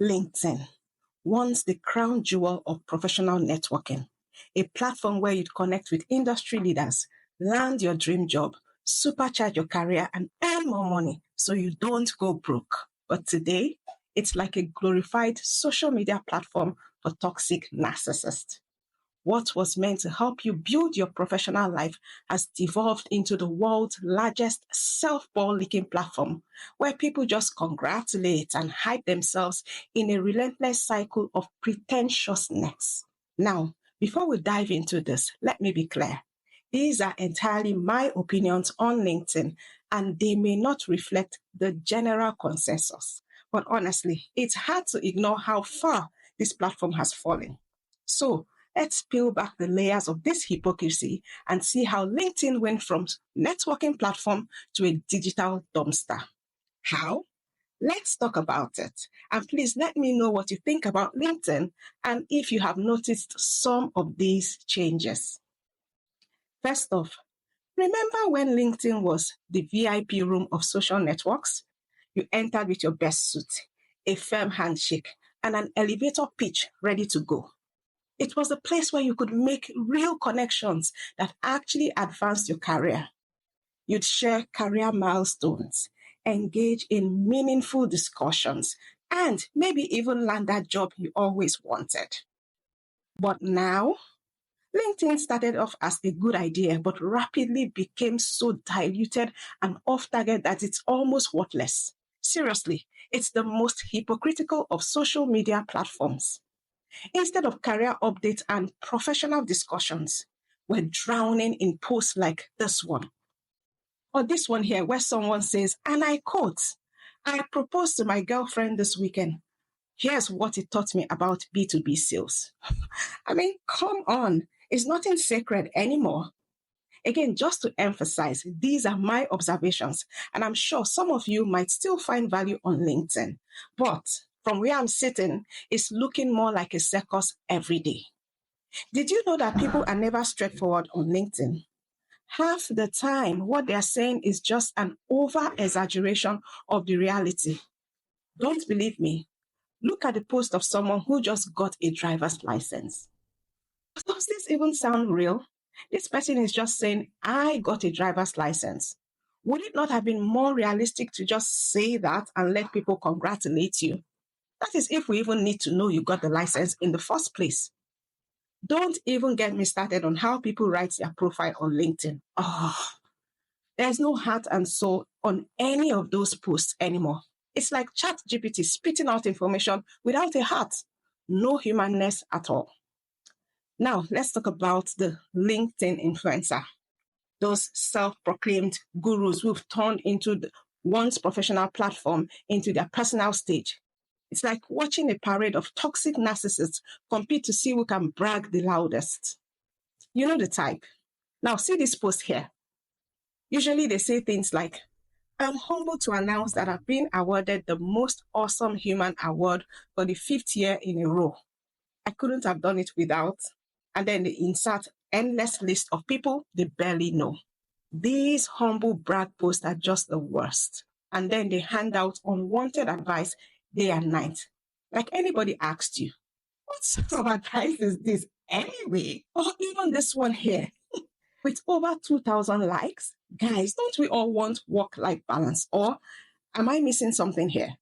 LinkedIn, once the crown jewel of professional networking, a platform where you'd connect with industry leaders, land your dream job, supercharge your career, and earn more money so you don't go broke. But today, it's like a glorified social media platform for toxic narcissists. What was meant to help you build your professional life has devolved into the world's largest self-ball leaking platform where people just congratulate and hype themselves in a relentless cycle of pretentiousness. Now, before we dive into this, let me be clear. These are entirely my opinions on LinkedIn, and they may not reflect the general consensus. But honestly, it's hard to ignore how far this platform has fallen. So, let's peel back the layers of this hypocrisy and see how LinkedIn went from networking platform to a digital dumpster. How? Let's talk about it. And please let me know what you think about LinkedIn and if you have noticed some of these changes. First off, remember when LinkedIn was the VIP room of social networks? You entered with your best suit, a firm handshake, and an elevator pitch ready to go. It was a place where you could make real connections that actually advanced your career. You'd share career milestones, engage in meaningful discussions, and maybe even land that job you always wanted. But now, LinkedIn started off as a good idea, but rapidly became so diluted and off target that it's almost worthless. Seriously, it's the most hypocritical of social media platforms. Instead of career updates and professional discussions, we're drowning in posts like this one. Or this one here, where someone says, and I quote, I proposed to my girlfriend this weekend. Here's what it taught me about B2B sales. I mean, come on. It's nothing sacred anymore. Again, just to emphasize, these are my observations, and I'm sure some of you might still find value on LinkedIn. But from where I'm sitting, it's looking more like a circus every day. Did you know that people are never straightforward on LinkedIn? Half the time, what they're saying is just an over-exaggeration of the reality. Don't believe me? Look at the post of someone who just got a driver's license. Does this even sound real? This person is just saying, I got a driver's license. Would it not have been more realistic to just say that and let people congratulate you? That is if we even need to know you got the license in the first place. Don't even get me started on how people write their profile on LinkedIn. There's no heart and soul on any of those posts anymore. It's like ChatGPT spitting out information without a heart. No humanness at all. Now, let's talk about the LinkedIn influencer. Those self-proclaimed gurus who've turned into the once professional platform into their personal stage. It's like watching a parade of toxic narcissists compete to see who can brag the loudest. You know the type. Now, see this post here. Usually they say things like, I'm humbled to announce that I've been awarded the most awesome human award for the 5th year in a row. I couldn't have done it without. And then they insert endless list of people they barely know. These humble brag posts are just the worst. And then they hand out unwanted advice day and night. Like anybody asked you, what sort of advice is this anyway? Or even this one here. With over 2,000 likes, guys, don't we all want work-life balance? Or am I missing something here?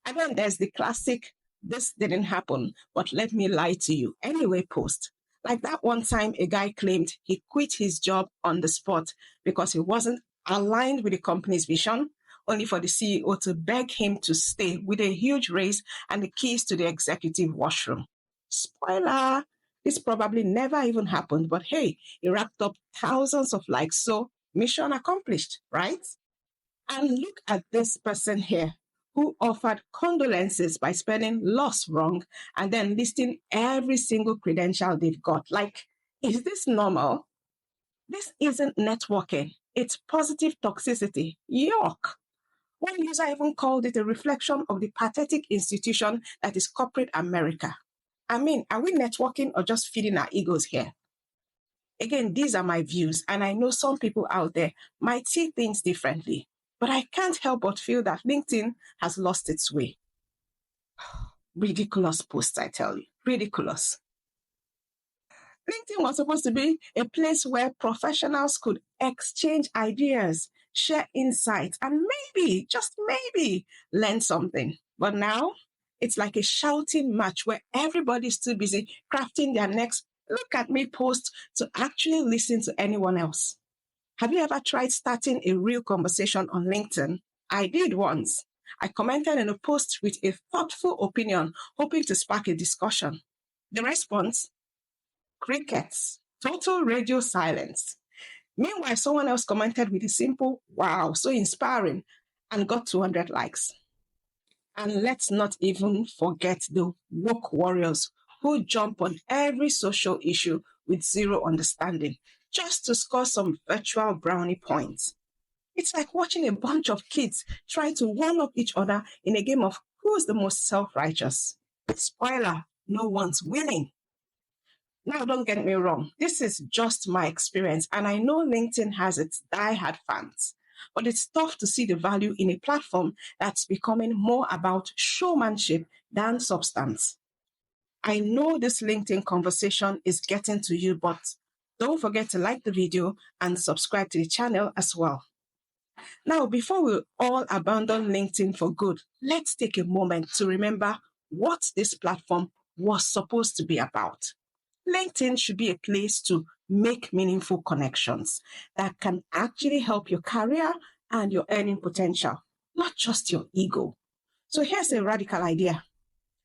And then there's the classic, this didn't happen, but let me lie to you anyway post. Like that one time a guy claimed he quit his job on the spot because he wasn't aligned with the company's vision, only for the CEO to beg him to stay with a huge raise and the keys to the executive washroom. Spoiler, this probably never even happened, but hey, he racked up thousands of likes, so mission accomplished, right? And look at this person here who offered condolences by spelling loss wrong and then listing every single credential they've got. Like, is this normal? This isn't networking. It's positive toxicity. Yuck. One user even called it a reflection of the pathetic institution that is corporate America. I mean, are we networking or just feeding our egos here? Again, these are my views, and I know some people out there might see things differently, but I can't help but feel that LinkedIn has lost its way. Ridiculous posts, I tell you. Ridiculous. LinkedIn was supposed to be a place where professionals could exchange ideas, share insights, and maybe, just maybe, learn something. But now, it's like a shouting match where everybody's too busy crafting their next look at me post to actually listen to anyone else. Have you ever tried starting a real conversation on LinkedIn? I did once. I commented on a post with a thoughtful opinion, hoping to spark a discussion. The response? Crickets. Total radio silence. Meanwhile, someone else commented with a simple, wow, so inspiring, and got 200 likes. And let's not even forget the woke warriors who jump on every social issue with zero understanding, just to score some virtual brownie points. It's like watching a bunch of kids try to one-up each other in a game of who's the most self-righteous. Spoiler, no one's winning. Now, don't get me wrong. This is just my experience, and I know LinkedIn has its die-hard fans. But it's tough to see the value in a platform that's becoming more about showmanship than substance. I know this LinkedIn conversation is getting to you, but don't forget to like the video and subscribe to the channel as well. Now, before we all abandon LinkedIn for good, let's take a moment to remember what this platform was supposed to be about. LinkedIn should be a place to make meaningful connections that can actually help your career and your earning potential, not just your ego. So here's a radical idea.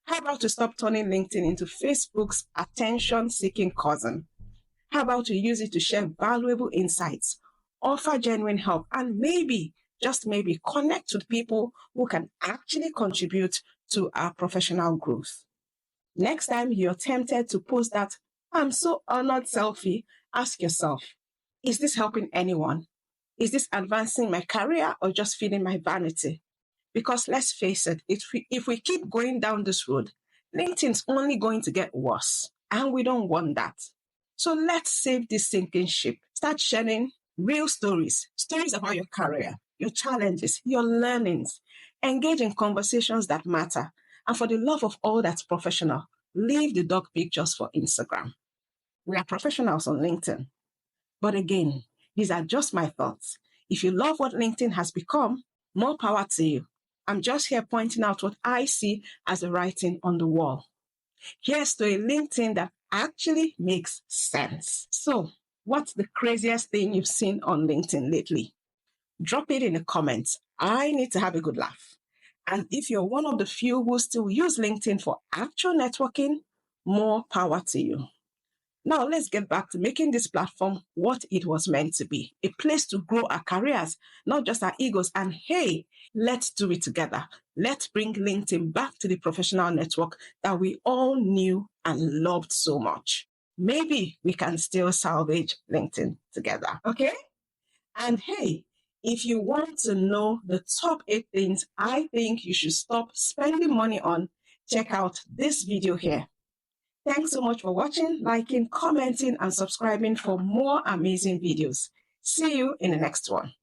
How about to stop turning LinkedIn into Facebook's attention-seeking cousin? How about to use it to share valuable insights, offer genuine help, and maybe, just maybe, connect with people who can actually contribute to our professional growth? Next time you're tempted to post that "I'm so honored" selfie, ask yourself, is this helping anyone? Is this advancing my career or just feeding my vanity? Because let's face it, if we keep going down this road, LinkedIn's only going to get worse, and we don't want that. So let's save this sinking ship. Start sharing real stories, stories about your career, your challenges, your learnings. Engage in conversations that matter. And for the love of all that's professional, leave the dog pictures for Instagram. We are professionals on LinkedIn. But again, these are just my thoughts. If you love what LinkedIn has become, more power to you. I'm just here pointing out what I see as the writing on the wall. Here's to a LinkedIn that actually makes sense. So, what's the craziest thing you've seen on LinkedIn lately? Drop it in the comments. I need to have a good laugh. And if you're one of the few who still use LinkedIn for actual networking, more power to you. Now let's get back to making this platform what it was meant to be, a place to grow our careers, not just our egos. And hey, let's do it together. Let's bring LinkedIn back to the professional network that we all knew and loved so much. Maybe we can still salvage LinkedIn together, okay? And hey, if you want to know the top 8 things I think you should stop spending money on, check out this video here. Thanks so much for watching, liking, commenting, and subscribing for more amazing videos. See you in the next one.